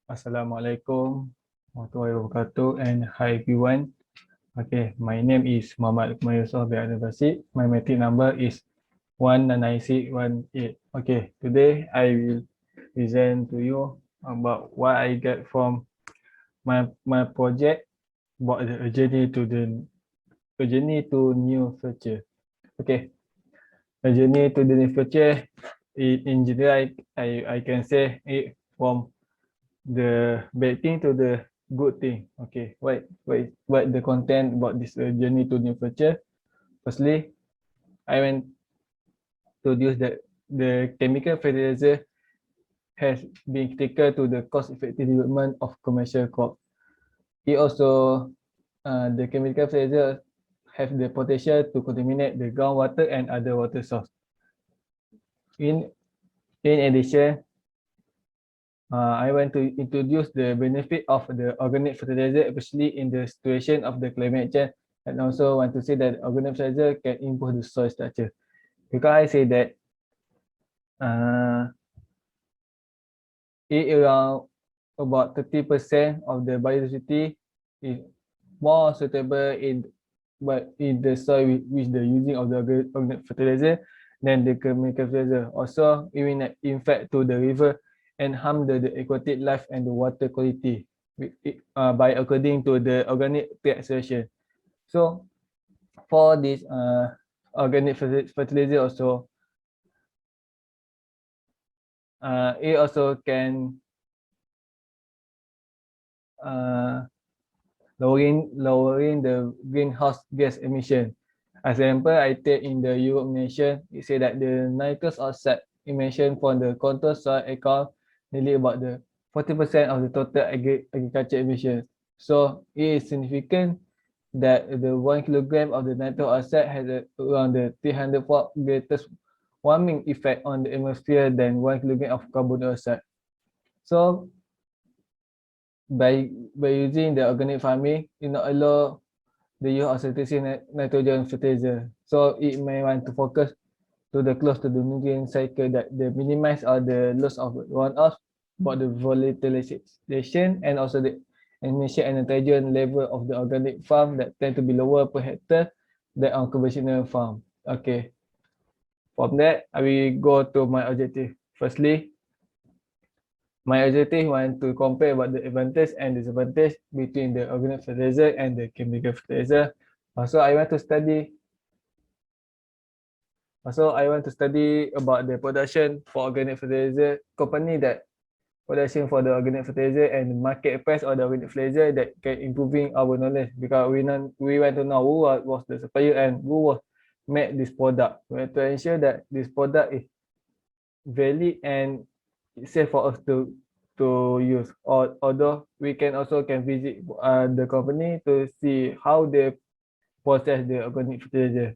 Assalamualaikum warahmatullahi wabarakatuh and hi everyone. Okay, my name is Muhammad LUQMAN YUSOF by ABDUL. My metric number is 196118. Okay, today I will present to you about what I get from my project about a journey to new future. Okay, a journey to the new future. In general, I can say it from the bad thing to the good thing. Okay, what the content about this journey to new future? Firstly, I went to use that the chemical fertilizer has been critical to the cost-effective development of commercial crop. It also the chemical fertilizer have the potential to contaminate the groundwater and other water source. In addition, I want to introduce the benefit of the organic fertilizer, especially in the situation of the climate change, and also want to say that organic fertilizer can improve the soil structure. Because I say that it around about 30% of the biodiversity is more suitable in the soil with the using of the organic fertilizer than the chemical fertilizer. Also, it will infect to the river and harm the aquatic life and the water quality by according to the organic taxation. So for this organic fertilizer also, it also can lowering the greenhouse gas emission. As example, I take in the Europe nation, it say that the nitrous oxide emission from the contour soil account nearly about the 40% of the total agriculture emissions. So it is significant that the 1 kilogram of the nitrous oxide has around the 304 greatest warming effect on the atmosphere than 1 kilogram of carbon dioxide. So by using the organic farming, it not allow the use of synthetic nitrogen fertilizer. So it may want to focus to the close to the nutrient cycle that they minimize all the loss of runoff, about the volatilization and also the emission and nitrogen level of the organic farm that tend to be lower per hectare than on conventional farm. Okay. From that, I will go to my objective. Firstly, my objective want to compare about the advantage and disadvantage between the organic fertilizer and the chemical fertilizer. Also, I want to study about the production for organic fertilizer, company that production for the organic fertilizer and market price of the organic fertilizer that can improving our knowledge, because we want to know who was the supplier and who was made this product. We have to ensure that this product is valid and it's safe for us to use. Although we can visit the company to see how they process the organic fertilizer.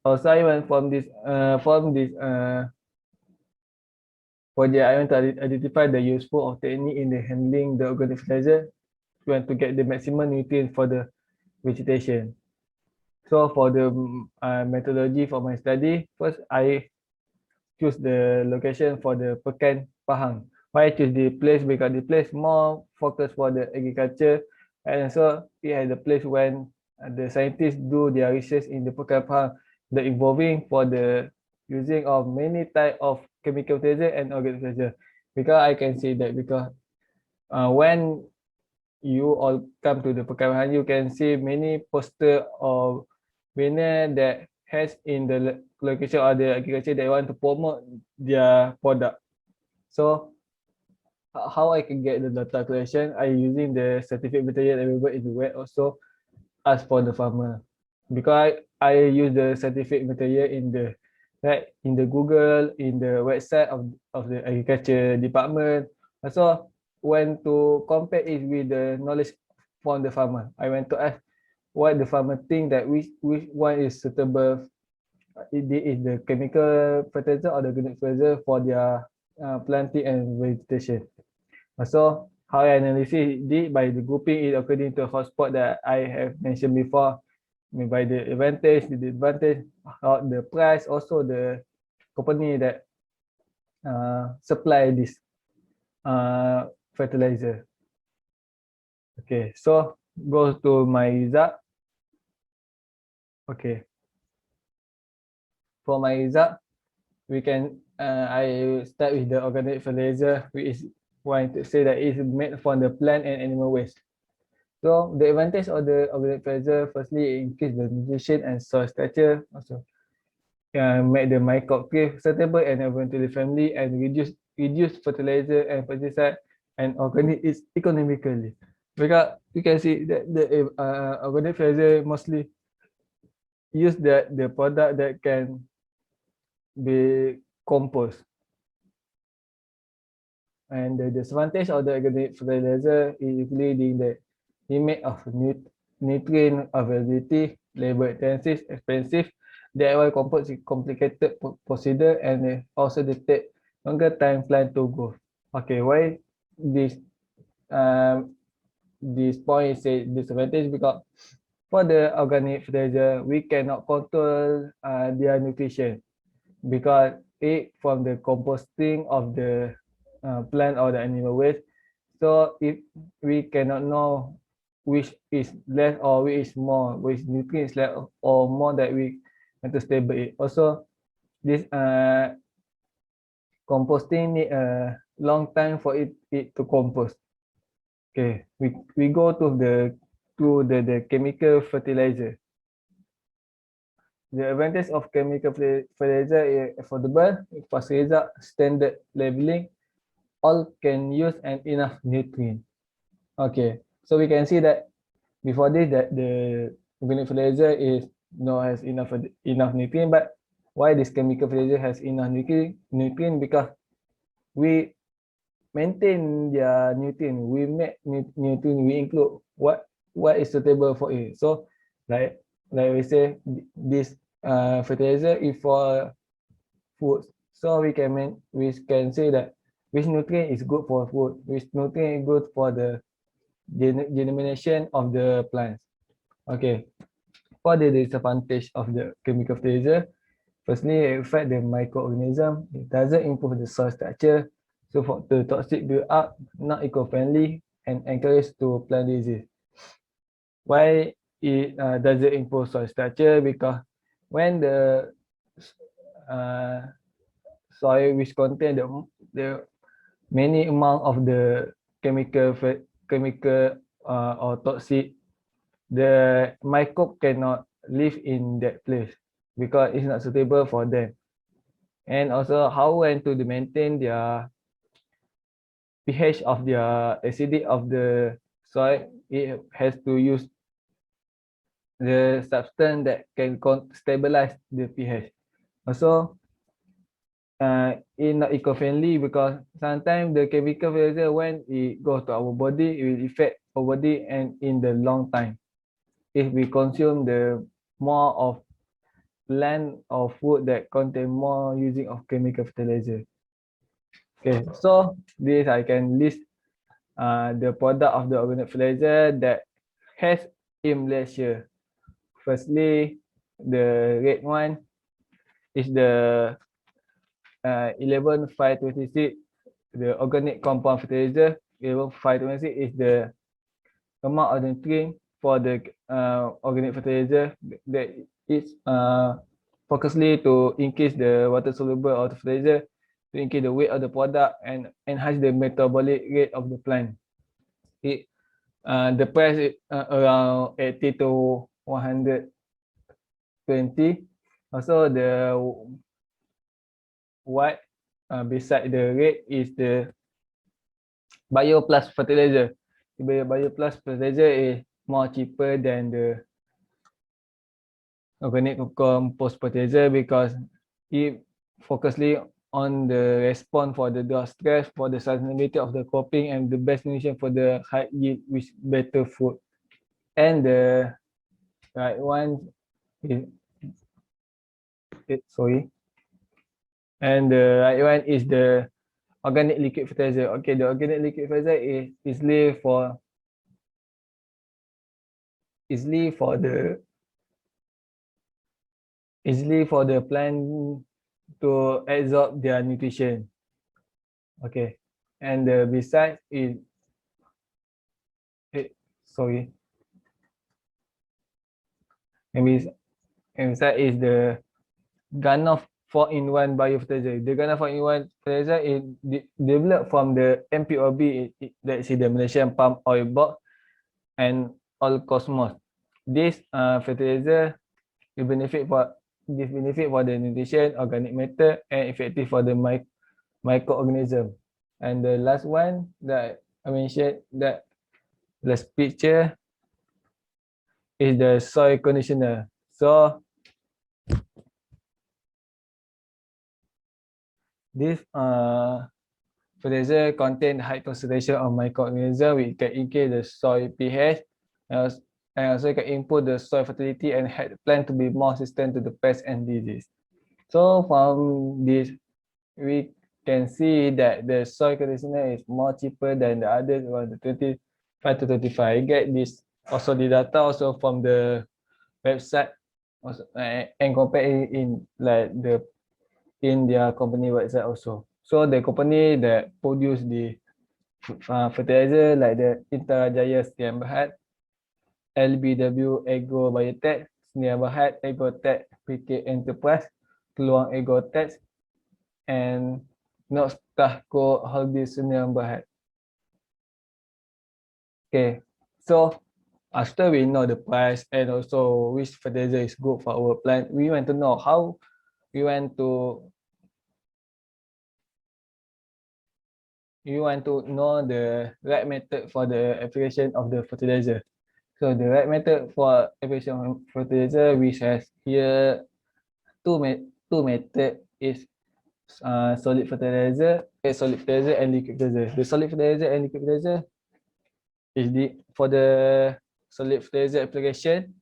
Also, I want from this project, I want to identify the useful of technique in the handling the organic fertilizer. We want to get the maximum nutrient for the vegetation. So for the methodology for my study, first I choose the location for the Pekan Pahang. Why I choose the place? Because the place more focus for the agriculture, and also it has the place when the scientists do their research in the Pekan Pahang, the involving for the using of many type of chemical fertilizer and organic fertilizer. Because I can say that because when you all come to the Pekan Pahang, you can see many poster of banner that has in the location of the agriculture that want to promote their product. So how I can get the data collection? I using the certificate material available in the web, also ask for the farmer, because I use the certificate material in the Google, in the website of the agriculture department. Also when to compare it with the knowledge from the farmer, I went to ask what the farmer think that which one is suitable. It is the chemical fertilizer or the organic fertilizer for their planting and vegetation. So how I analyze it by the grouping it according to hotspot that I have mentioned before, by the advantage, the disadvantage, the price, also the company that supply this fertilizer. Okay, so go to my result. Okay, for my result, we can I start with the organic fertilizer, which is want to say that it's made from the plant and animal waste. So the advantage of the organic fertilizer, firstly, it increase the nutrition and soil structure, also make the microcliff suitable and eventually family, and reduce fertilizer and pesticide and organic is economically. Because you can see that the organic fertilizer mostly use the product that can be compost. And the disadvantage of the organic fertilizer is including the limit of nutrient availability, labor intensive, expensive, DIY compost is complicated procedure, and also they take longer time plan to go. Okay, why this this point is a disadvantage? Because for the organic fertilizer, we cannot control their nutrition, because it from the composting of the plant or the animal waste. So if we cannot know which is less or which is more, which nutrients less or more that we have to stable it. Also, this composting need a long time for it to compost. Okay, we go to the chemical fertilizer. The advantage of chemical fertilizer is affordable, fast result, standard labeling, all can use and enough nutrient. Okay, so we can see that before this that the organic fertilizer is has enough nutrient, but why this chemical fertilizer has enough nutrient? Because we maintain their nutrient, we make nutrient, we include what is suitable for it. So like we say, this fertilizer is for food, so we can say that which nutrient is good for food, which nutrient is good for the germination of the plants. Okay, for the disadvantage of the chemical fertilizer, firstly, it affects the microorganism. It doesn't improve the soil structure, so for the toxic build up, not eco-friendly, and encourage to plant disease. Why it doesn't improve soil structure? Because when the soil which contain the many amount of the chemical or toxic, the microbe cannot live in that place because it's not suitable for them. And also how and to maintain their pH of their acidity of the soil, it has to use the substance that can stabilize the pH. Also, it's not eco-friendly because sometimes the chemical fertilizer, when it goes to our body, it will affect our body and in the long time. If we consume the more of plant or food that contain more using of chemical fertilizer. Okay, so this I can list the product of the organic fertilizer that has in Malaysia. Firstly, the red one is the 11526, the organic compound fertilizer. 11526 is the amount of nutrient for the organic fertilizer that is focusedly to increase the water soluble of the fertilizer, to increase the weight of the product and enhance the metabolic rate of the plant. The price is around 80 to 120. Also, the what beside the rate is the Bio Plus fertilizer. The Bio Plus fertilizer is more cheaper than the organic compost fertilizer because it focusedly on the response for the drought stress, for the sustainability of the cropping, and the best nutrition for the high yield with better food. And the right one is and the right one is the organic liquid fertilizer. Okay, the organic liquid fertilizer is easily for the plant to absorb their nutrition. Okay, and the beside is sorry, and beside is the Ganoff 4-in-1 biofertilizer. The Ganoff 4-in-1 fertilizer is developed from the MPOB, let's see the Malaysian Palm Oil Board and All Cosmos. This fertilizer will benefit for the nutrition, organic matter, and effective for the microorganism. And the last one that I mentioned, that last picture is the soil conditioner. So this fertilizer contain high concentration of microorganisms which can increase the soil pH and also can improve the soil fertility and help the plant to be more resistant to the pests and disease. So from this, we can see that the soil conditioner is more cheaper than the others, around the 25 to 35. I get this also the data also from the website also, and compare in like the in their company website also. So the company that produce the fertilizer like the Intarajaya Sdn Bhd, LBW Agro Biotech, Sdn Bhd Agrotech PK Enterprise, Peluang Agrotech, and Noxtahco Holby Sdn Bhd. Okay, so after we know the price and also which fertilizer is good for our plant, we want to know how we want to know the right method for the application of the fertilizer. So the right method for application of fertilizer, which has here two method is solid fertilizer and liquid fertilizer. The solid fertilizer and liquid fertilizer is for the solid fertilizer application,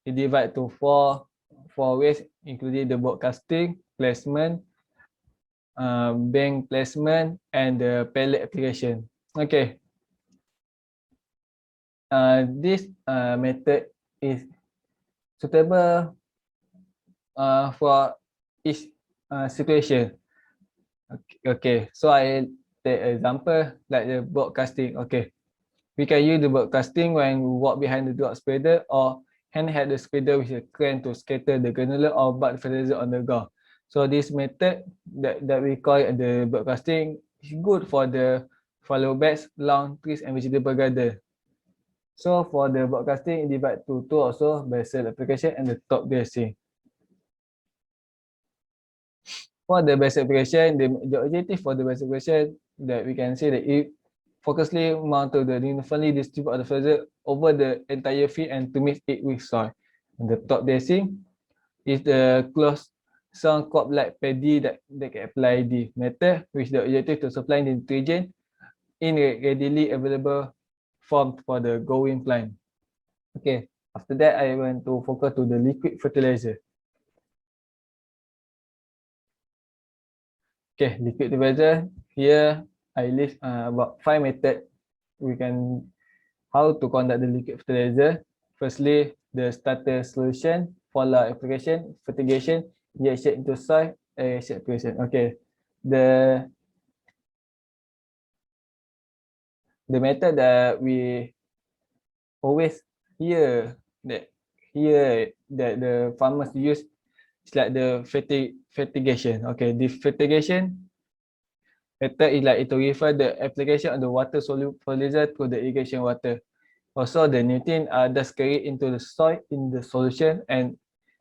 it divide to four ways, including the broadcasting, placement, bank placement, and the pellet application. Okay. This method is suitable for each situation. Okay, so I take example like the broadcasting. Okay, we can use the broadcasting when we walk behind the drop spreader or handheld the spreader with a crane to scatter the granular or bulk fertilizer on the ground. So this method that we call the broadcasting is good for the fallow beds, lawn, trees, and vegetable garden. So for the broadcasting, it divide to two also, basal application and the top dressing. For the basic application, the objective for the basic application that we can see that it focusly mount to the uniformly distribute the fertilizer over the entire field and to mix it with soil. And the top dressing is the closed sound crop like paddy that can apply the method, which the objective to supply the nitrogen in a readily available form for the growing plant. Okay, after that I want to focus to the liquid fertilizer. Okay, liquid fertilizer. Here I list about 5 methods we can how to conduct the liquid fertilizer. Firstly, the starter solution, follow application, fertigation, injection into soil, aeration application. Okay, the method that we always hear that the farmers use is like the fertigation. Okay, the fertigation method is like to refer the application of the water soluble fertilizer to the irrigation water. Also, the nutrient are thus carried into the soil in the solution and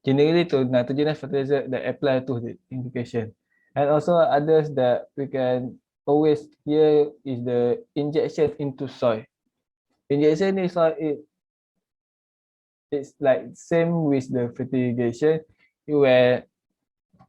generally to nitrogenous fertilizer that apply to the irrigation. And also others that we can always hear is the injection into soil. Injection in soil it's like same with the fertigation, where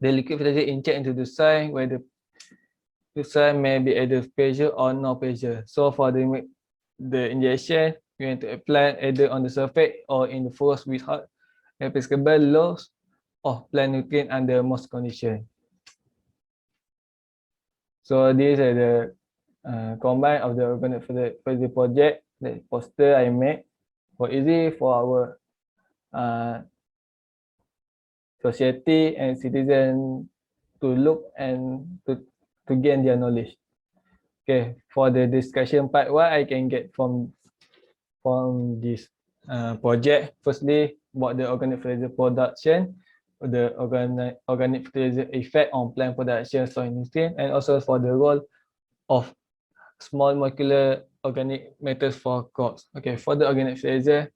the liquid fertilizer inject into the soil where the soil may be either pressure or no pressure. So for the injection, we want to apply either on the surface or in the furrows without applicable loss of plant nutrient under most conditions. So these are the combine of the organic fertilizer project, the poster I made for easy for our society and citizen to look and to gain their knowledge. Okay, for the discussion part, what I can get from this project, firstly, about the organic fertilizer production, the organic fertilizer effect on plant production, soil nutrient, and also for the role of small molecular organic matters for crops. Okay, for the organic fertilizer,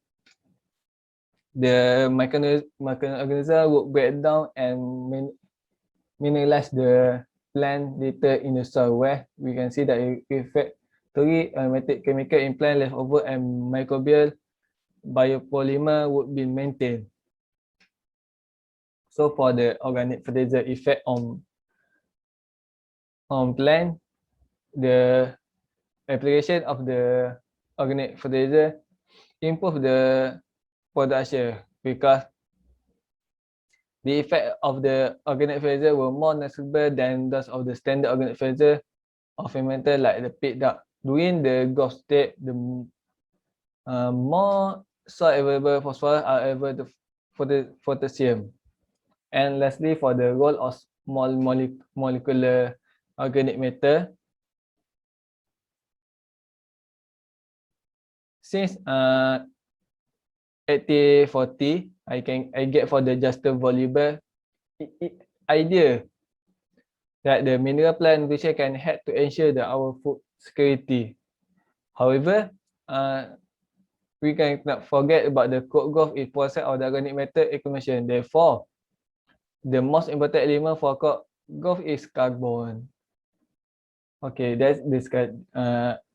the microorganism would break down and mineralize the plant data in the soil, where we can see that effectively aromatic chemical in plant leftover and microbial biopolymer would be maintained. So for the organic fertilizer effect on plant, the application of the organic fertilizer improve the production, because the effect of the organic fertilizer were more noticeable than those of the standard organic fertilizer of fermenter like the pit duct. During the growth state, the more soil available phosphorus are available for the potassium. And lastly, for the role of small molecular organic matter, since AT40, I get for the adjusted voluble idea that the mineral plant nutrition can help to ensure that our food security. However, we cannot forget about the crop growth is process of the organic matter accumulation. Therefore, the most important element for crop growth is carbon. Okay, that's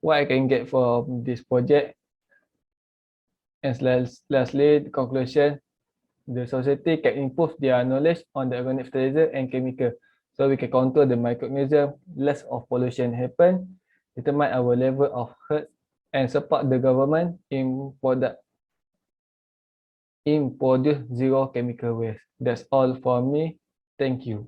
what I can get from this project. And lastly, the conclusion, the society can improve their knowledge on the organic fertilizer and chemical, so we can control the microorganism, less of pollution happen, determine our level of hurt, and support the government in produce zero chemical waste. That's all for me. Thank you.